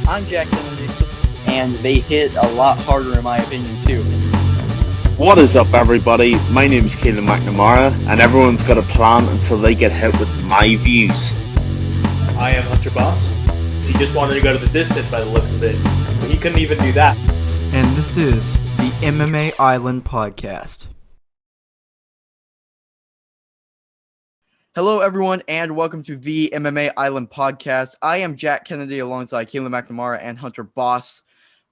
I'm Jack Kennedy, and they hit a lot harder in my opinion too. What is up, everybody? My name is Keelan McNamara, and everyone's got a plan until they get hit with my views. I am Hunter Boss. He just wanted to go to the distance by the looks of it, but he couldn't even do that. And this is the MMA Island Podcast. Hello, everyone, and welcome to the MMA Island Podcast. I am Jack Kennedy alongside Keelan McNamara and Hunter Boss.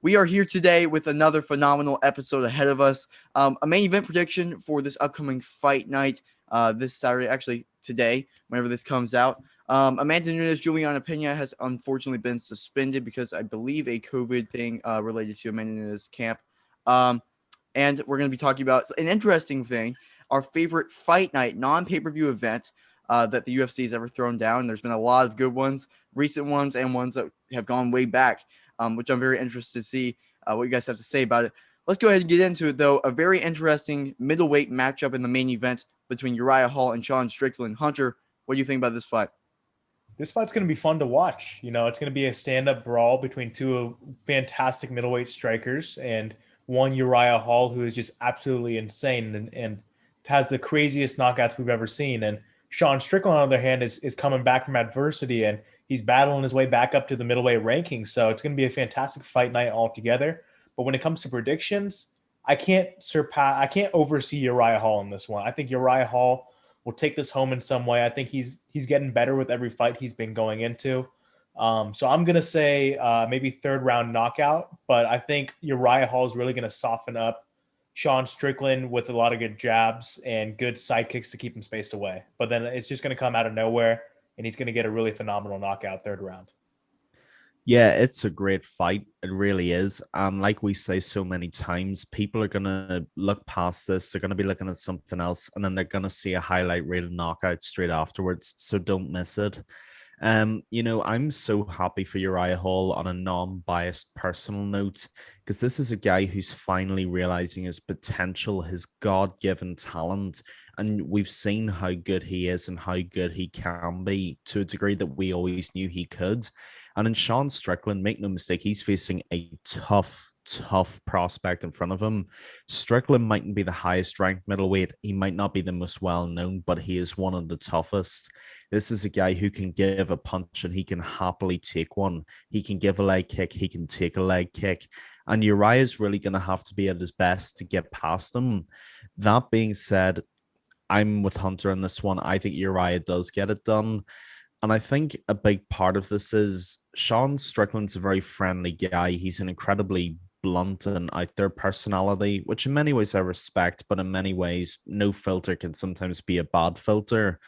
We are here today with another phenomenal episode ahead of us. A main event prediction for this upcoming fight night this Saturday, actually today, whenever this comes out. Amanda Nunes, Juliana Pena has unfortunately been suspended because I believe a COVID thing related to Amanda Nunes' camp. And we're going to be talking about an interesting thing, our favorite fight night non-pay-per-view event that the UFC has ever thrown down. There's been a lot of good ones, recent ones, and ones that have gone way back, which I'm very interested to see what you guys have to say about it. Let's go ahead and get into it, though. A very interesting middleweight matchup in the main event between Uriah Hall and Sean Strickland. Hunter, what do you think about this fight? This fight's going to be fun to watch. You know, it's going to be a stand-up brawl between two fantastic middleweight strikers and one Uriah Hall who is just absolutely insane and has the craziest knockouts we've ever seen. And Sean Strickland, on the other hand, is coming back from adversity and he's battling his way back up to the middleweight rankings. So it's going to be a fantastic fight night altogether. But when it comes to predictions, I can't oversee Uriah Hall in this one. I think Uriah Hall will take this home in some way. I think he's getting better with every fight he's been going into. So I'm going to say maybe third round knockout, but I think Uriah Hall is really going to soften up Sean Strickland with a lot of good jabs and good side kicks to keep him spaced away. But then it's just going to come out of nowhere, and he's going to get a really phenomenal knockout third round. Yeah, it's a great fight. It really is. And like we say so many times, people are going to look past this. They're going to be looking at something else, and then they're going to see a highlight reel knockout straight afterwards. So don't miss it. I'm so happy for Uriah Hall on a non-biased personal note, because this is a guy who's finally realizing his potential, his God-given talent. And we've seen how good he is and how good he can be to a degree that we always knew he could. And in Sean Strickland, make no mistake, he's facing a tough prospect in front of him. Strickland mightn't be the highest ranked middleweight. He might not be the most well known, but he is one of the toughest. This is a guy who can give a punch and he can happily take one. He can give a leg kick. He can take a leg kick. And Uriah is really going to have to be at his best to get past him. That being said, I'm with Hunter on this one. I think Uriah does get it done. And I think a big part of this is Sean Strickland's a very friendly guy. He's an incredibly blunt and out there personality, which in many ways I respect, but in many ways, no filter can sometimes be a bad filter.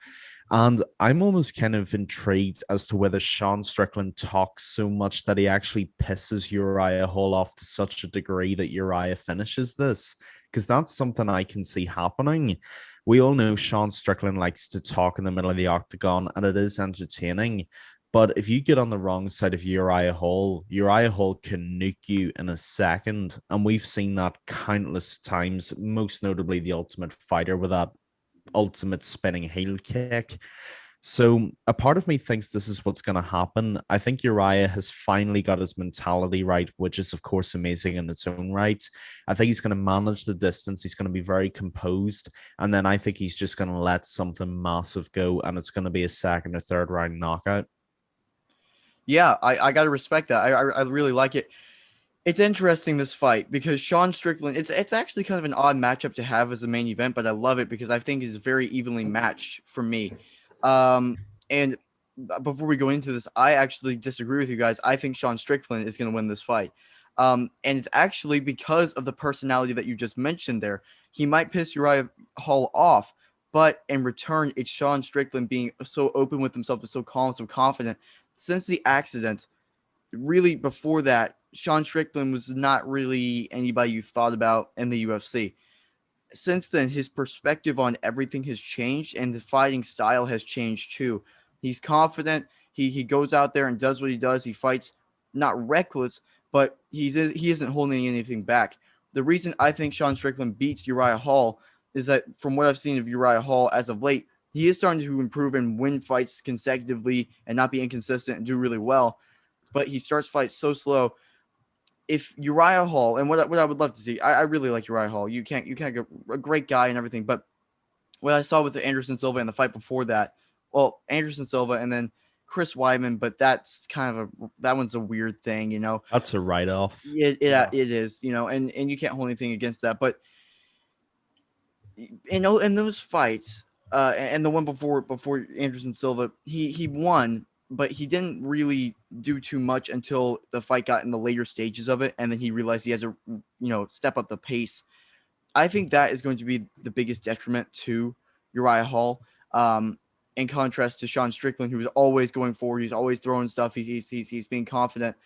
And I'm almost kind of intrigued as to whether Sean Strickland talks so much that he actually pisses Uriah Hall off to such a degree that Uriah finishes this, because that's something I can see happening. We all know Sean Strickland likes to talk in the middle of the octagon, and it is entertaining. But if you get on the wrong side of Uriah Hall can nuke you in a second. And we've seen that countless times, most notably the Ultimate Fighter with that ultimate spinning heel kick. So a part of me thinks this is what's going to happen. I think Uriah has finally got his mentality right, which is, of course, amazing in its own right. I think he's going to manage the distance. He's going to be very composed. And then I think he's just going to let something massive go, and it's going to be a second or third round knockout. Yeah, I got to respect that. I really like it. It's interesting, this fight, because Sean Strickland, it's actually kind of an odd matchup to have as a main event, but I love it because I think it's very evenly matched for me. And before we go into this, I actually disagree with you guys. I think Sean Strickland is going to win this fight. And it's actually because of the personality that you just mentioned there. He might piss Uriah Hall off, but in return, it's Sean Strickland being so open with himself and so calm, so confident. Since the accident, really before that, Sean Strickland was not really anybody you thought about in the UFC. Since then, his perspective on everything has changed, and the fighting style has changed too. He's confident. He goes out there and does what he does. He fights not reckless, but he isn't holding anything back. The reason I think Sean Strickland beats Uriah Hall is that from what I've seen of Uriah Hall as of late, he is starting to improve and win fights consecutively and not be inconsistent and do really well. but he starts fights so slow. If Uriah Hall, and what I would love to see, I really like Uriah Hall. You can't go a great guy and everything, but what I saw with the Anderson Silva and the fight before that, well, Anderson Silva and then Chris Weidman, but that's kind of that one's a weird thing, you know. That's a write off. Yeah. It is, you know, and you can't hold anything against that. But in those fights, and the one before Anderson Silva, he won, but he didn't really do too much until the fight got in the later stages of it, and then he realized he has to, step up the pace. I think that is going to be the biggest detriment to Uriah Hall. In contrast to Sean Strickland, who is always going forward, he's always throwing stuff, he's being confident.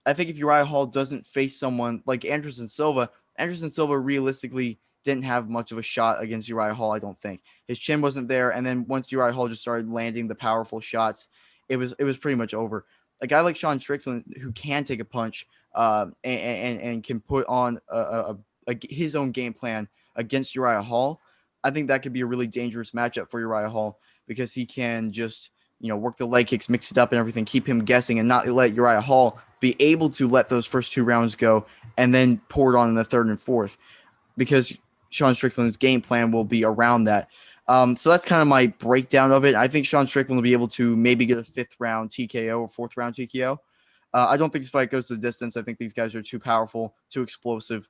I think if Uriah Hall doesn't face someone like Anderson Silva realistically didn't have much of a shot against Uriah Hall. I don't think his chin wasn't there, and then once Uriah Hall just started landing the powerful shots, it was pretty much over. A guy like Sean Strickland who can take a punch, and can put on his own game plan against Uriah Hall. I think that could be a really dangerous matchup for Uriah Hall because he can just work the leg kicks, mix it up and everything, keep him guessing and not let Uriah Hall be able to let those first two rounds go and then pour it on in the third and fourth because Sean Strickland's game plan will be around that. So that's kind of my breakdown of it. I think Sean Strickland will be able to maybe get a fifth round TKO or fourth round TKO. I don't think this fight goes to the distance. I think these guys are too powerful, too explosive.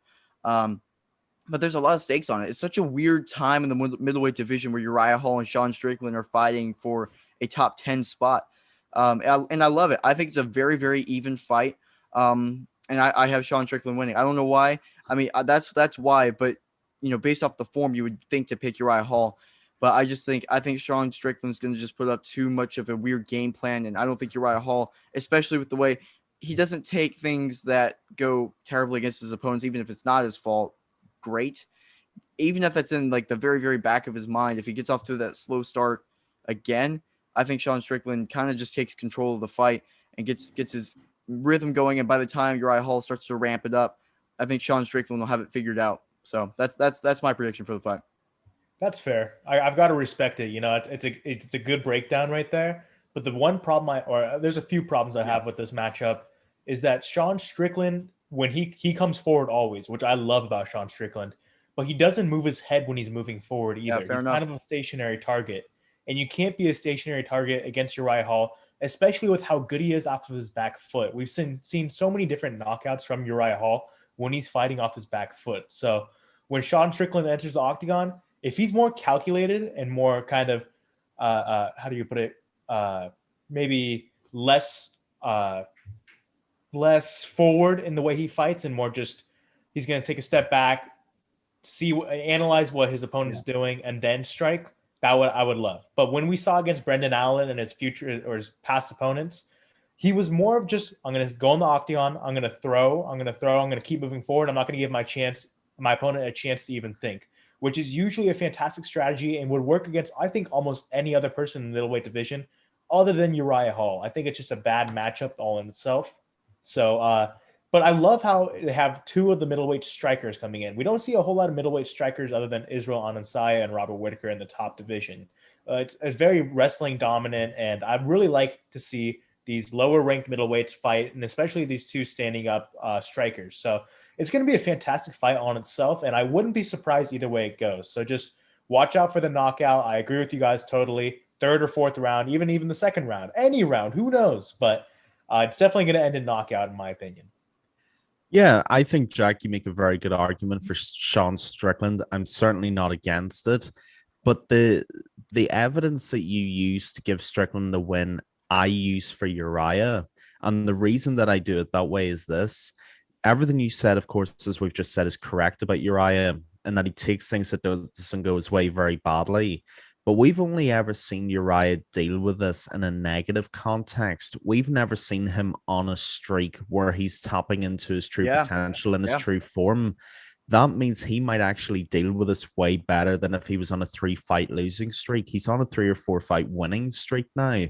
But there's a lot of stakes on it. It's such a weird time in the middleweight division where Uriah Hall and Sean Strickland are fighting for a top 10 spot. And I love it. I think it's a very, very even fight. And I have Sean Strickland winning. I don't know why. I mean, that's why. But, based off the form, you would think to pick Uriah Hall. But I think Sean Strickland's going to just put up too much of a weird game plan. And I don't think Uriah Hall, especially with the way he doesn't take things that go terribly against his opponents, even if it's not his fault, great. Even if that's in like the very, very back of his mind, if he gets off to that slow start again, I think Sean Strickland kind of just takes control of the fight and gets his rhythm going. And by the time Uriah Hall starts to ramp it up, I think Sean Strickland will have it figured out. So that's my prediction for the fight. That's fair. I've got to respect it. It's a good breakdown right there. But the one problem there's a few problems I have with this matchup is that Sean Strickland, when he comes forward always, which I love about Sean Strickland, but he doesn't move his head when he's moving forward either. Yeah, fair He's enough. kind of a stationary target. And you can't be a stationary target against Uriah Hall, especially with how good he is off of his back foot. We've seen so many different knockouts from Uriah Hall when he's fighting off his back foot. So when Sean Strickland enters the octagon, if he's more calculated and more kind of, how do you put it, maybe less forward in the way he fights and more just he's going to take a step back, analyze what his opponent's doing, and then strike. I would love. But when we saw against Brendan Allen and his future or his past opponents, he was more of just, I'm going to go in the octagon, I'm going to throw, I'm going to keep moving forward. I'm not going to give my opponent a chance to even think, which is usually a fantastic strategy and would work against, I think, almost any other person in the middleweight division other than Uriah Hall. I think it's just a bad matchup all in itself. So, but I love how they have two of the middleweight strikers coming in. We don't see a whole lot of middleweight strikers other than Israel Adesanya and Robert Whittaker in the top division. It's very wrestling dominant, and I really like to see these lower ranked middleweights fight, and especially these two standing up strikers. So it's going to be a fantastic fight on itself, and I wouldn't be surprised either way it goes. So just watch out for the knockout. I agree with you guys totally. Third or fourth round, even the second round, any round, who knows? But it's definitely going to end in knockout, in my opinion. Yeah, I think, Jack, you make a very good argument for Sean Strickland. I'm certainly not against it. But the evidence that you use to give Strickland the win, I use for Uriah. And the reason that I do it that way is this. Everything you said, of course, as we've just said, is correct about Uriah, and that he takes things that doesn't go his way very badly. But we've only ever seen Uriah deal with this in a negative context. We've never seen him on a streak where he's tapping into his true potential and his true form. That means he might actually deal with this way better than if he was on a 3-fight losing streak. He's on a 3 or 4 fight winning streak now.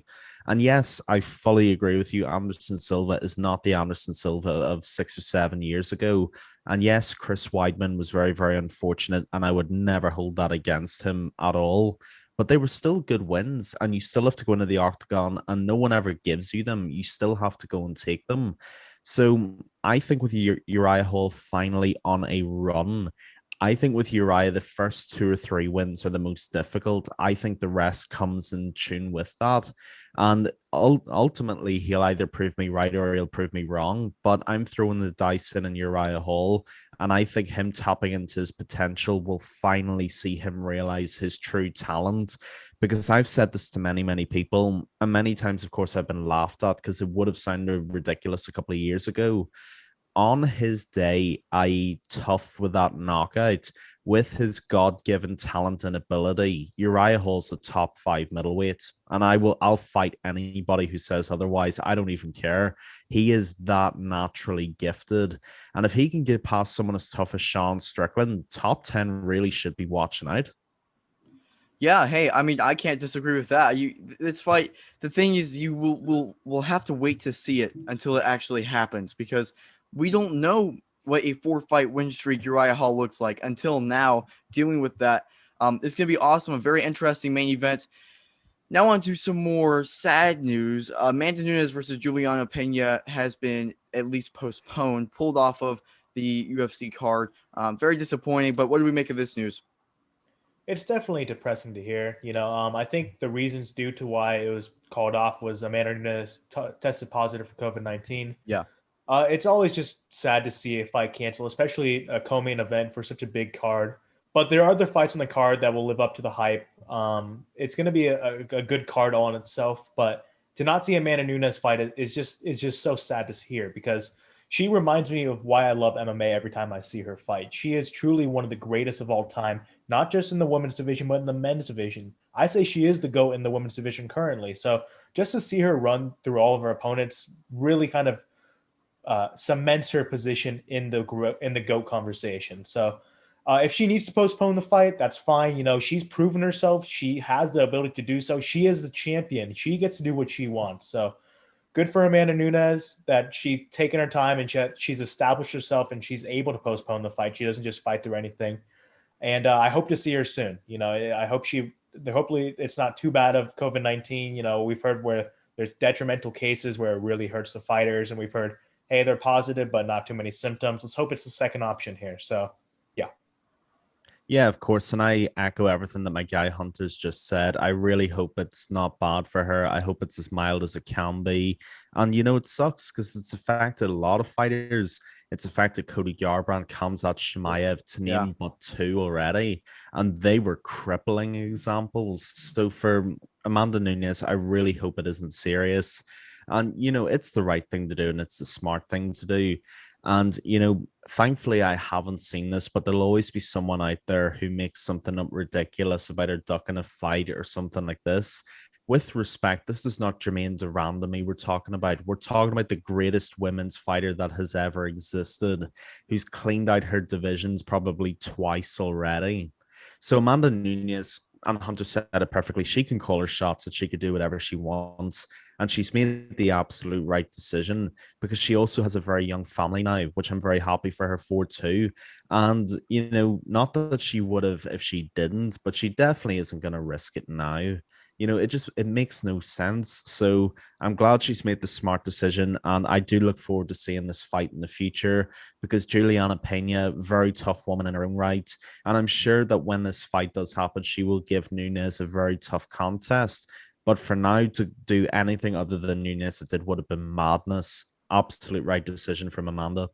And yes, I fully agree with you. Anderson Silva is not the Anderson Silva of 6 or 7 years ago. And yes, Chris Weidman was very, very unfortunate, and I would never hold that against him at all. but they were still good wins. And you still have to go into the octagon, and no one ever gives you them. You still have to go and take them. So I think with Uriah Hall finally on a run, I think with Uriah, the first 2 or 3 wins are the most difficult. I think the rest comes in tune with that. And ultimately, he'll either prove me right or he'll prove me wrong. But I'm throwing the dice in Uriah Hall. And I think him tapping into his potential will finally see him realize his true talent. Because I've said this to many, many people, and many times, of course, I've been laughed at because it would have sounded ridiculous a couple of years ago. On his day, i.e., tough with that knockout, with his God-given talent and ability, Uriah Hall's a top 5 middleweight, and I'll fight anybody who says otherwise. I don't even care. He is that naturally gifted, and if he can get past someone as tough as Sean Strickland, top 10 really should be watching out. Yeah, hey, I mean, I can't disagree with that. This fight, the thing is, you will have to wait to see it until it actually happens because we don't know what a 4 fight win streak Uriah Hall looks like until now. Dealing with that, it's gonna be awesome. A very interesting main event. Now on to some more sad news. Amanda Nunes versus Juliana Pena has been at least postponed, pulled off of the UFC card. Very disappointing. But what do we make of this news? It's definitely depressing to hear. I think the reasons due to why it was called off was Amanda Nunes tested positive for COVID-19. Yeah. It's always just sad to see a fight cancel, especially a co-main event for such a big card. But there are other fights on the card that will live up to the hype. It's going to be a good card all in itself, but to not see Amanda Nunes fight is just so sad to hear because she reminds me of why I love MMA every time I see her fight. She is truly one of the greatest of all time, not just in the women's division, but in the men's division. I say she is the GOAT in the women's division currently. So just to see her run through all of her opponents really kind of cements her position in the GOAT conversation. So if she needs to postpone the fight, that's fine. She's proven herself. She has the ability to do so. She is the champion. She gets to do what she wants. So good for Amanda Nunes that she's taken her time and she's established herself and she's able to postpone the fight. She doesn't just fight through anything. And I hope to see her soon. I hope hopefully it's not too bad of COVID-19. We've heard where there's detrimental cases where it really hurts the fighters, and we've heard, hey, they're positive, but not too many symptoms. Let's hope it's the second option here. So, yeah. Yeah, of course. And I echo everything that my guy Hunter's just said. I really hope it's not bad for her. I hope it's as mild as it can be. And, it sucks because it's affected a lot of fighters. It's affected Cody Garbrandt, Khamzat Chimaev, to Yeah. name but 2 already. And they were crippling examples. So for Amanda Nunes, I really hope it isn't serious. And, it's the right thing to do and it's the smart thing to do. And, thankfully, I haven't seen this, but there'll always be someone out there who makes something up ridiculous about her ducking a fight or something like this. With respect, this is not Jermaine Durandamy we're talking about. We're talking about the greatest women's fighter that has ever existed, who's cleaned out her divisions probably twice already. So Amanda Nunes, and Hunter said it perfectly, she can call her shots and she could do whatever she wants. And she's made the absolute right decision because she also has a very young family now, which I'm very happy for her for too. And, not that she would have if she didn't, but she definitely isn't going to risk it now. It makes no sense. So I'm glad she's made the smart decision. And I do look forward to seeing this fight in the future because Juliana Pena, very tough woman in her own right. And I'm sure that when this fight does happen, she will give Nunes a very tough contest. But for now, to do anything other than Nunes it did would have been madness. Absolute right decision from Amanda.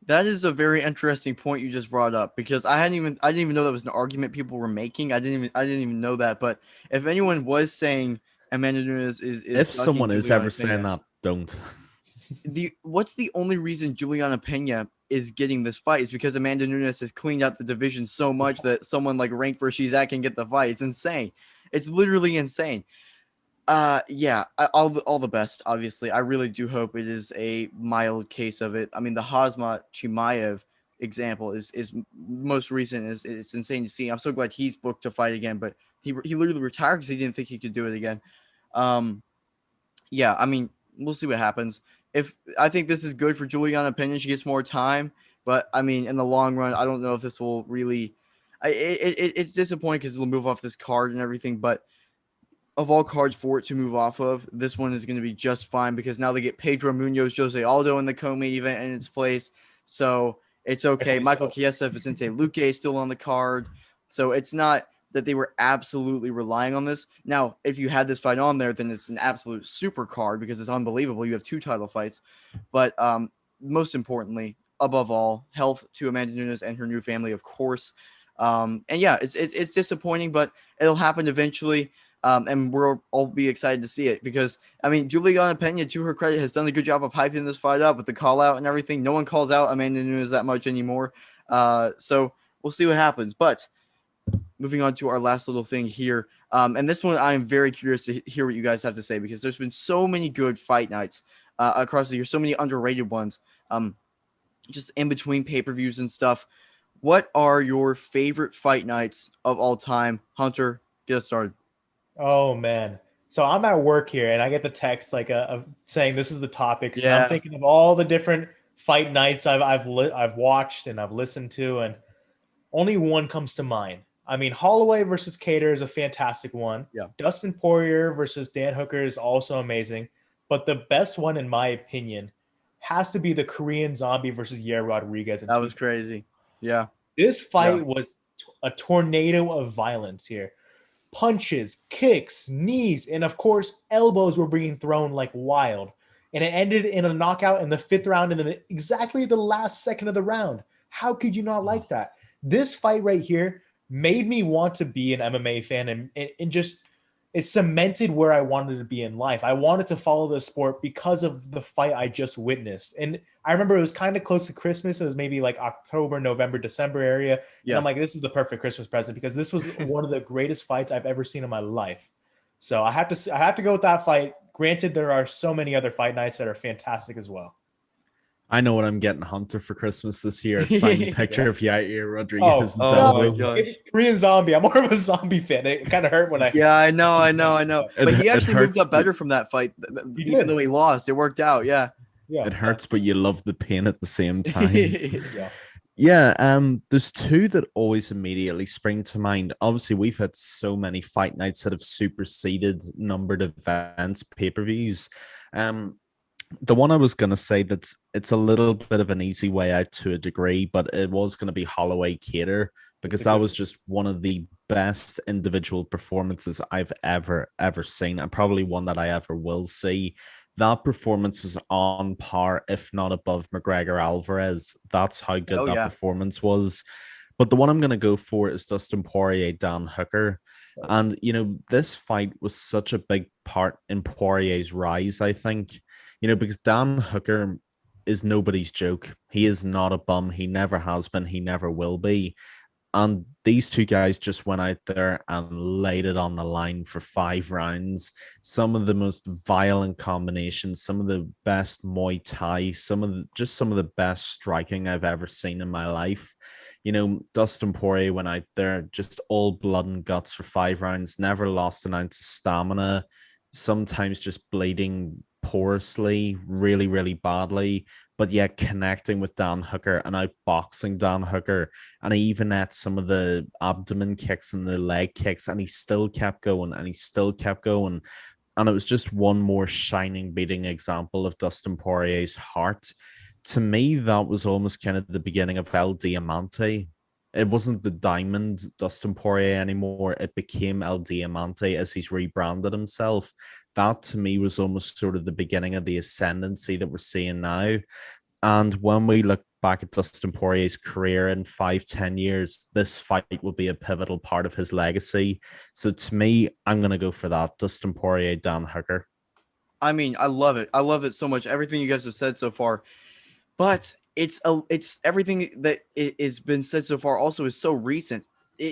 That is a very interesting point you just brought up because I didn't even know that was an argument people were making. I didn't even know that. But if anyone was saying Amanda Nunes is If ducking someone is Juliana ever saying Pena, that, don't. what's the only reason Juliana Pena is getting this fight is because Amanda Nunes has cleaned out the division so much that someone like ranked where she's at can get the fight. It's insane. It's literally insane. Yeah, all the best. Obviously, I really do hope it is a mild case of it. I mean, the Hazmat Chimaev example is most recent. Is It's insane to see. I'm so glad he's booked to fight again, but he literally retired because he didn't think he could do it again. Um, yeah, I mean, we'll see what happens. If I think this is good for Juliana Pena, she gets more time. But I mean, in the long run, I don't know if this will really. It's disappointing because it'll move off this card and everything, but of all cards for it to move off of, this one is going to be just fine because now they get Pedro Munoz, Jose Aldo in the co-main event in its place. So it's okay. Rightfully Michael so. Chiesa, Vicente Luque is still on the card. So it's not that they were absolutely relying on this. Now, if you had this fight on there, then it's an absolute super card because it's unbelievable. You have 2 title fights. But most importantly, above all, health to Amanda Nunes and her new family, of course. And yeah, it's disappointing, but it'll happen eventually. And we'll all be excited to see it because, I mean, Juliana Pena, to her credit, has done a good job of hyping this fight up with the call out and everything. No one calls out Amanda Nunes that much anymore. So we'll see what happens. But moving on to our last little thing here. And this one, I am very curious to hear what you guys have to say because there's been so many good fight nights across the year, so many underrated ones, just in between pay-per-views and stuff. What are your favorite fight nights of all time? Hunter, get us started. Oh man. So I'm at work here and I get the text like saying this is the topics and I'm Yeah. thinking of all the different fight nights I've watched and I've listened to, and only one comes to mind. I mean, Holloway versus Cater is a fantastic one. Yeah. Dustin Poirier versus Dan Hooker is also amazing, but the best one in my opinion has to be the Korean Zombie versus Yair Rodriguez in That was crazy. Yeah. This Yeah. fight was a tornado of violence here. Punches, kicks, knees, and of course, elbows were being thrown like wild. And it ended in a knockout in the 5th round and then exactly the last second of the round. How could you not like that? This fight right here made me want to be an MMA fan and just it cemented where I wanted to be in life. I wanted to follow the sport because of the fight I just witnessed. And I remember it was kind of close to Christmas. It was maybe like October, November, December area. And I'm like, this is the perfect Christmas present because this was one of the greatest fights I've ever seen in my life. So I have to go with that fight. Granted, there are so many other fight nights that are fantastic as well. I know what I'm getting Hunter for Christmas this year. A signed picture of Yair Rodriguez. Oh my gosh. Korean Zombie. I'm more of a zombie fan. It kind of hurt when I. Yeah, I know. But he It actually moved hurts, up better but from that fight, He even did. though he lost. It worked out. Yeah. Yeah. it hurts, but you love the pain at the same time. Yeah. Yeah, there's 2 that always immediately spring to mind. Obviously, we've had so many fight nights that have superseded numbered events, pay-per-views. The one I was gonna say it's a little bit of an easy way out to a degree, but it was gonna be Holloway Cater because that was just one of the best individual performances I've ever seen, and probably one that I ever will see. That performance was on par, if not above, McGregor Alvarez. That's how good Oh that yeah. performance was. But the one I'm going to go for is Dustin Poirier, Dan Hooker. And, this fight was such a big part in Poirier's rise, I think, because Dan Hooker is nobody's joke. He is not a bum. He never has been. He never will be. And these 2 guys just went out there and laid it on the line for 5 rounds. Some of the most violent combinations, some of the best Muay Thai, some of the best striking I've ever seen in my life. Dustin Poirier went out there just all blood and guts for 5 rounds, never lost an ounce of stamina, sometimes just bleeding porously, really, really badly, but yet connecting with Dan Hooker and outboxing Dan Hooker. And he even had some of the abdomen kicks and the leg kicks, and he still kept going and he still kept going. And it was just one more shining, beating example of Dustin Poirier's heart. To me, that was almost kind of the beginning of El Diamante. It wasn't the Diamond Dustin Poirier anymore. It became El Diamante as he's rebranded himself. That to me was almost sort of the beginning of the ascendancy that we're seeing now. And when we look back at Dustin Poirier's career in 5-10 years, this fight will be a pivotal part of his legacy. So to me, I'm going to go for that. Dustin Poirier, Dan Hooker. I mean, I love it. I love it so much. Everything you guys have said so far. But it's everything that has been said so far also is so recent.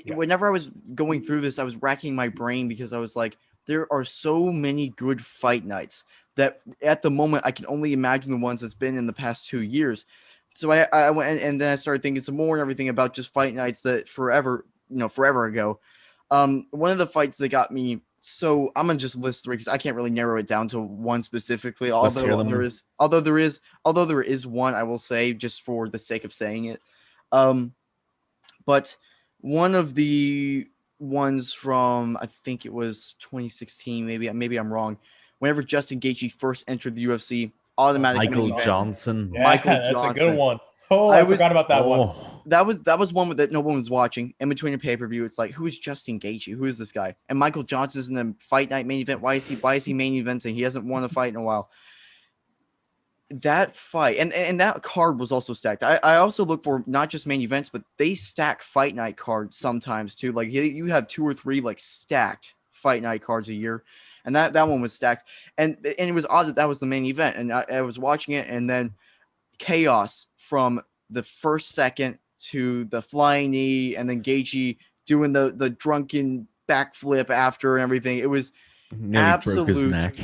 Whenever I was going through this, I was racking my brain because I was like, there are so many good fight nights that at the moment I can only imagine the ones that's been in the past 2 years. So I went and then I started thinking some more and everything about just fight nights that forever ago. One of the fights that got me, so I'm gonna just list 3 because I can't really narrow it down to one specifically. Let's hear them. Although there is one I will say just for the sake of saying it. But one of the ones from I think it was 2016, maybe I'm wrong. Whenever Justin Gaethje first entered the UFC, Oh, automatic main Michael event. Johnson. yeah, Michael that's a good Johnson. one. Oh, I I was forgot about that one. Oh, that was one that no one was watching. In between a pay per view, it's like, who is Justin Gaethje? Who is this guy? And Michael Johnson's in the fight night main event. Why is he main eventing? He hasn't won a fight in a while. That fight and that card was also stacked. I also look for not just main events, but they stack fight night cards sometimes too. Like you have 2 or 3 like stacked fight night cards a year, and that one was stacked. And it was odd that was the main event. And I was watching it, and then chaos from the first second to the flying knee, and then Gaethje doing the drunken backflip after and everything. It was nearly broke his absolute neck.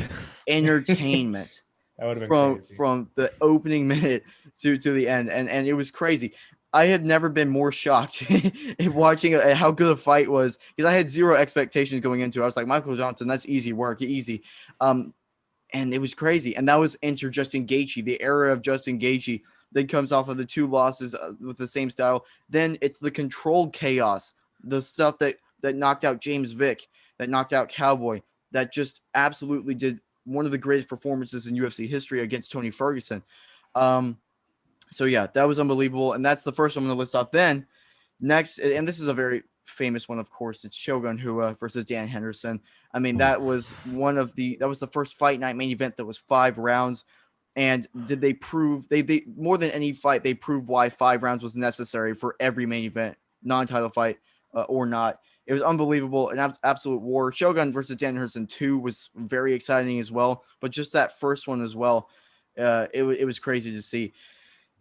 entertainment That would have been from crazy. from the opening minute to the end, and it was crazy. I had never been more shocked in watching how good a fight was, because I had zero expectations going into it. I was like, Michael Johnson, that's easy work, easy. And it was crazy. And that was enter Justin Gaethje, the era of Justin Gaethje. Then comes off of the 2 losses with the same style. Then it's the controlled chaos, the stuff that knocked out James Vick, that knocked out Cowboy, that just absolutely did one of the greatest performances in UFC history against Tony Ferguson. Um, so yeah, that was unbelievable, and that's the first one I'm going to list off. Then next, and this is a very famous one, of course, it's Shogun Rua versus Dan Henderson. I mean, that was the first fight night main event that was 5 rounds. And did they prove they more than any fight, they proved why 5 rounds was necessary for every main event, non-title fight or not. It was unbelievable, an absolute war. Shogun versus Dan Henderson 2 was very exciting as well, but just that first one as well, it was crazy to see.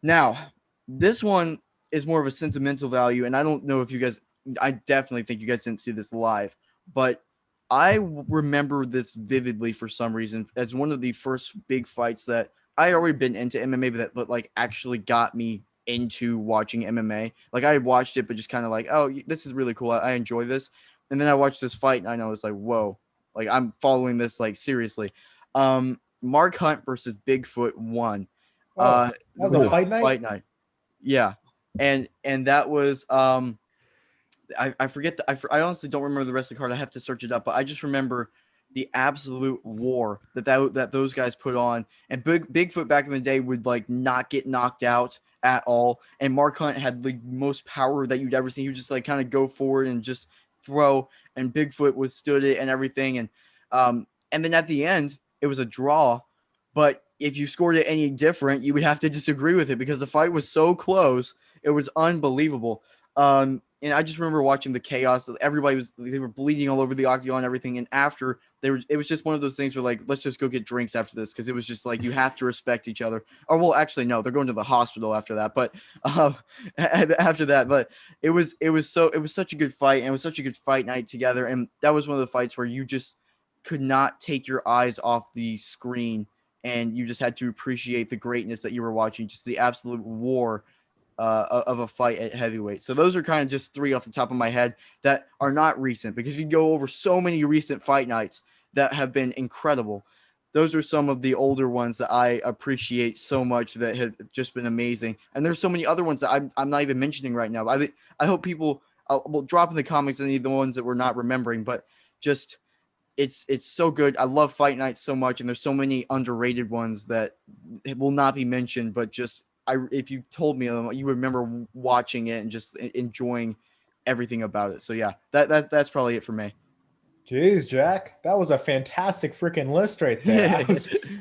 Now, this one is more of a sentimental value, and I don't know if you guys, I definitely think you guys didn't see this live, but I remember this vividly for some reason as one of the first big fights that I had already been into MMA, but like actually got me into watching MMA. Like I watched it, but just kind of like, oh, this is really cool. I enjoy this. And then I watched this fight, and I know it's like, whoa, like I'm following this like seriously. Mark Hunt versus Bigfoot 1. Oh, that The was a Oh, fight night. fight night. Yeah. And that was I forget I honestly don't remember the rest of the card. I have to search it up, but I just remember the absolute war that those guys put on. And Bigfoot back in the day would like not get knocked out at all. And Mark Hunt had the most power that you'd ever seen. He would just like kind of go forward and just throw, and Bigfoot withstood it and everything. And then at the end, it was a draw. But if you scored it any different, you would have to disagree with it because the fight was so close. It was unbelievable. And I just remember watching the chaos. They were bleeding all over the octagon and everything. And after it was just one of those things where like, let's just go get drinks after this, because it was just like you have to respect each other. Or well, actually, no, they're going to the hospital after that. But after that, but it was such a good fight, and it was such a good fight night together. And that was one of the fights where you just could not take your eyes off the screen, and you just had to appreciate the greatness that you were watching, just the absolute war of a fight at heavyweight. So those are kind of just 3 off the top of my head that are not recent, because you go over so many recent fight nights that have been incredible. Those are some of the older ones that I appreciate so much that have just been amazing. And there's so many other ones that I'm not even mentioning right now. I hope people will drop in the comments any of the ones that we're not remembering, but just it's so good. I love fight nights so much, and there's so many underrated ones that will not be mentioned, but just if you told me them, you remember watching it and just enjoying everything about it. So yeah, that's probably it for me. Jeez, Jack, that was a fantastic freaking list right there.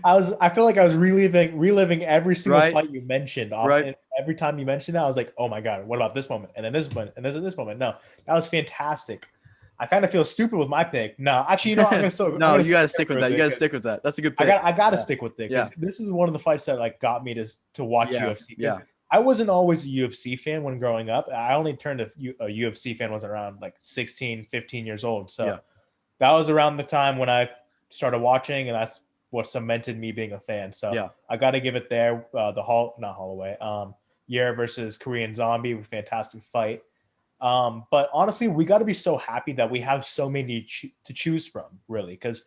I feel like I was reliving every single Right, fight you mentioned. right. And every time you mentioned that, I was like, oh my god, what about this moment? And then this moment, and this moment. No, that was fantastic. I kind of feel stupid with my pick. No, actually, you know, I'm No, gonna you gotta stick stick with with that. You it gotta 'cause stick with that. That's a good pick. I gotta Yeah, stick with it yeah, because this is one of the fights that like got me to watch yeah, UFC, because yeah. I wasn't always a UFC fan when growing up. I only turned a UFC fan was around like 16, 15 years old. So Yeah. that was around the time when I started watching, and that's what cemented me being a fan. So Yeah. I got to give it there. Not Holloway, Yara versus Korean Zombie, fantastic fight. But honestly, we got to be so happy that we have so many to choose from, really, because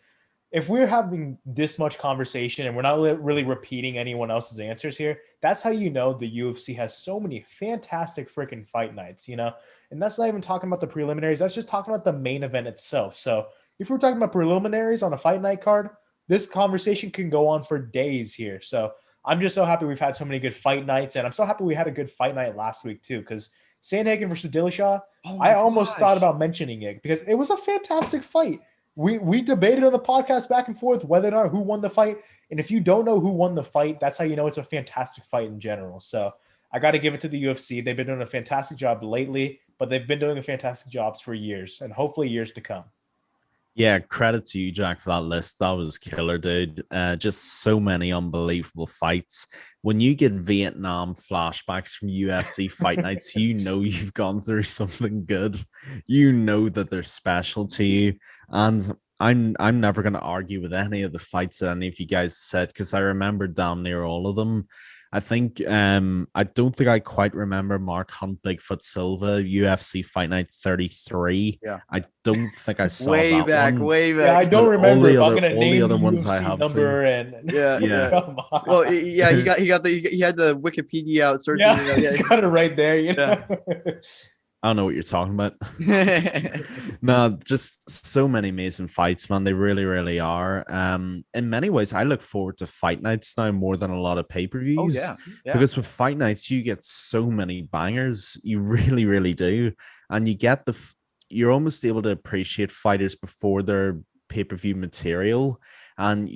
if we're having this much conversation and we're not really repeating anyone else's answers here, that's how you know the UFC has so many fantastic freaking fight nights, And that's not even talking about the preliminaries. That's just talking about the main event itself. So if we're talking about preliminaries on a fight night card, this conversation can go on for days here. So I'm just so happy we've had so many good fight nights, and I'm so happy we had a good fight night last week too, because Sandhagen versus Dillashaw, Oh I my almost thought gosh. about mentioning it because it was a fantastic fight. We debated on the podcast back and forth whether or not who won the fight. And if you don't know who won the fight, that's how you know it's a fantastic fight in general. So I got to give it to the UFC. They've been doing a fantastic job lately, but they've been doing a fantastic jobs for years and hopefully years to come. Yeah, credit to you, Jack, for that list. That was killer, dude. Just so many unbelievable fights. When you get Vietnam flashbacks from UFC fight nights, you know you've gone through something good. You know that they're special to you. And I'm never gonna argue with any of the fights that any of you guys said because I remember damn near all of them. I think I don't think I quite remember Mark Hunt Bigfoot Silva UFC Fight Night 33. Yeah. I don't think I saw Way that back, one. way Yeah, I back. don't But remember if I'm going to all the name the other ones I UFC have number seen. and Yeah, Yeah. come on. Well, yeah, he had the Wikipedia out searching. Yeah, he's got it right there. Yeah. I don't know what you're talking about. No, just so many amazing fights, man. They really, really are. In many ways, I look forward to fight nights now more than a lot of Oh pay-per-views yeah, yeah. because with fight nights, you get so many bangers. You really, really do. And you get you're almost able to appreciate fighters before their pay-per-view material. And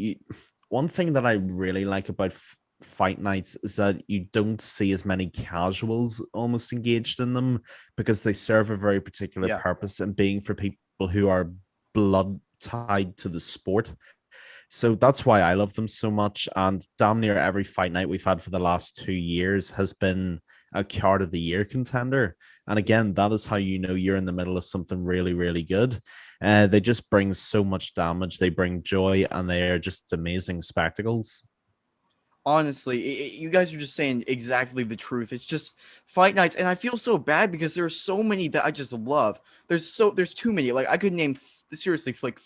one thing that I really like about fight nights is that you don't see as many casuals almost engaged in them because they serve a very particular Yeah. purpose and being for people who are blood tied to the sport. So that's why I love them so much. And damn near every fight night we've had for the last 2 years has been a card of the year contender. And again, that is how you know you're in the middle of something really, really good. They just bring so much damage. They bring joy, and they are just amazing spectacles. Honestly, you guys are just saying exactly the truth. It's just fight nights, and I feel so bad because there are so many that I just love. There's too many. Like I could name seriously like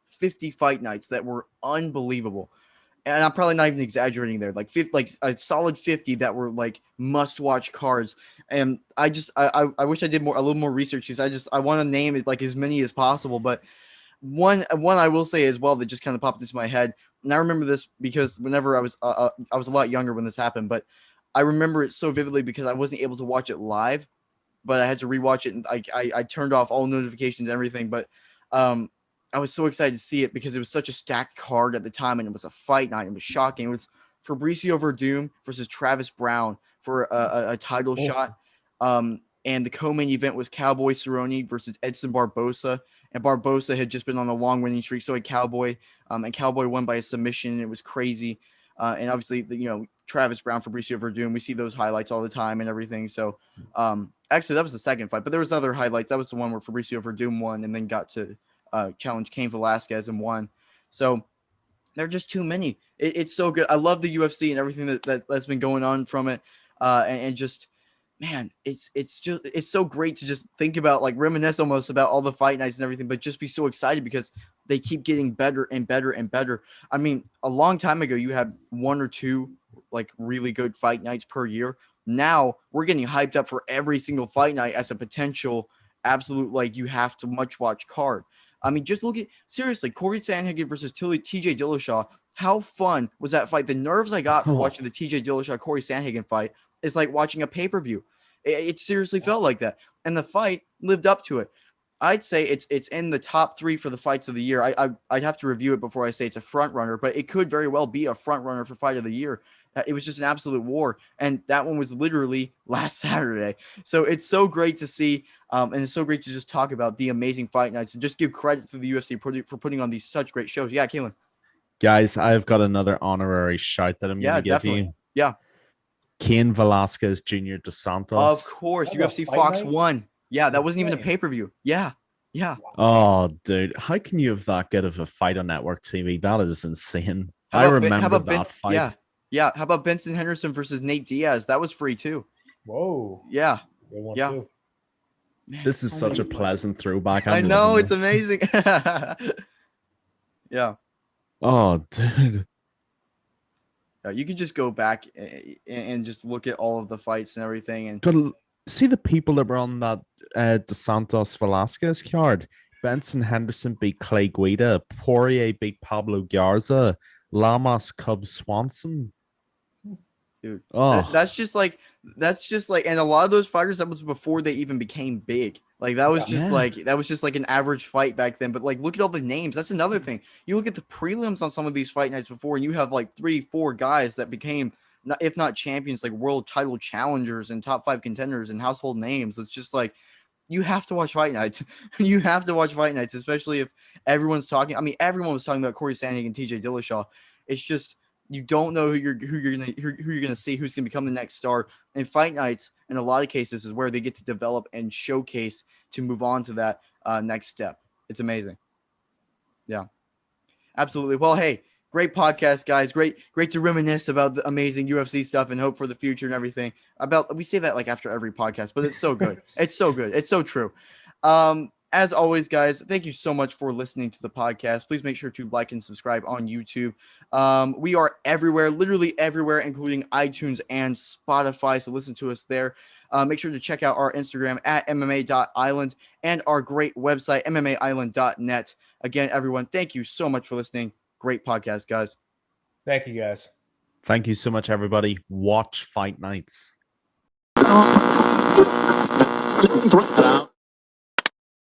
50 fight nights that were unbelievable. And I'm probably not even exaggerating there. Like 50, like a solid 50 that were like must-watch cards. And I wish I did a little more research because I want to name it like as many as possible. But one I will say as well that just kind of popped into my head, and I remember this because whenever I was a lot younger when this happened, but I remember it so vividly because I wasn't able to watch it live, but I had to rewatch it, and I turned off all notifications and everything. But I was so excited to see it because it was such a stacked card at the time, and it was a fight night. It was shocking. It was Fabricio Verdum versus Travis Brown for a title shot. And the co-main event was Cowboy Cerrone versus Edson Barbosa. And Barbosa had just been on a long winning streak, so had Cowboy. And Cowboy won by a submission. It was crazy. And obviously, Travis Brown, Fabricio Verdum, we see those highlights all the time and everything. So actually, that was the second fight, but there was other highlights. That was the one where Fabricio Verdum won and then got to challenge Cain Velasquez and won. So there are just too many. It's so good. I love the UFC and everything that's been going on from it. And just, man, it's so great to just think about, like reminisce almost about all the fight nights and everything, but just be so excited because they keep getting better and better and better. I mean, a long time ago, you had one or two like really good fight nights per year. Now we're getting hyped up for every single fight night as a potential absolute, like, you have to much watch card. I mean, just look at seriously Corey Sandhagen versus TJ Dillashaw. How fun was that fight? The nerves I got for watching the TJ Dillashaw Corey Sandhagen fight is like watching a pay-per-view. It seriously felt like that, and the fight lived up to it. I'd say it's in the top 3 for the fights of the year. I'd have to review it before I say it's a front runner, but it could very well be a front runner for fight of the year. It was just an absolute war, and that one was literally last Saturday. So it's so great to see, and it's so great to just talk about the amazing fight nights and just give credit to the UFC for putting on these such great shows. Yeah, Keelan. Guys, I've got another honorary shout that I'm going Yeah, to give definitely. you. Yeah, Cain Velasquez Jr. dos of Santos. course. That was UFC a fight Fox night? 1. Yeah, That's that wasn't even a insane. pay-per-view. Yeah. Oh, dude, how can you have that good of a fight on network TV? That is insane. I How remember about that fight. Yeah. How about Benson Henderson versus Nate Diaz? That was free too. Whoa. Yeah. Good one, Yeah. too. Man, This is so such many a fights. pleasant throwback. I I'm know loving it's this. amazing. Yeah. Oh, dude. You could just go back and just look at all of the fights and everything, and Could see the people that were on that Dos Santos Velasquez card. Benson Henderson beat Clay Guida. Poirier beat Pablo Garza. Lamas Cub Swanson. dude, that Oh, that's just like, and a lot of those fighters, that was before they even became big. Like Yeah. yeah. that was just like an average fight back then. But like, look at all the names. That's another thing. You look at the prelims on some of these fight nights before, and you have like 3, 4 guys that became, if not champions, like world title challengers and top 5 contenders and household names. It's just like, you have to watch fight nights. You have to watch fight nights, especially if everyone's talking. I mean, everyone was talking about Corey Sandhagen and TJ Dillashaw. It's just, you don't know who you're gonna see, who's gonna become the next star. And fight nights, in a lot of cases, is where they get to develop and showcase to move on to that next step. It's amazing. Yeah, absolutely. Well, hey, great podcast, guys. Great to reminisce about the amazing UFC stuff and hope for the future and everything. About, we say that like after every podcast, but it's so good. It's so good. It's so true. As always, guys, thank you so much for listening to the podcast. Please make sure to like and subscribe on YouTube. We are everywhere, literally everywhere, including iTunes and Spotify. So listen to us there. Make sure to check out our Instagram at MMA.island and our great website, MMAisland.net. Again, everyone, thank you so much for listening. Great podcast, guys. Thank you, guys. Thank you so much, everybody. Watch Fight Nights.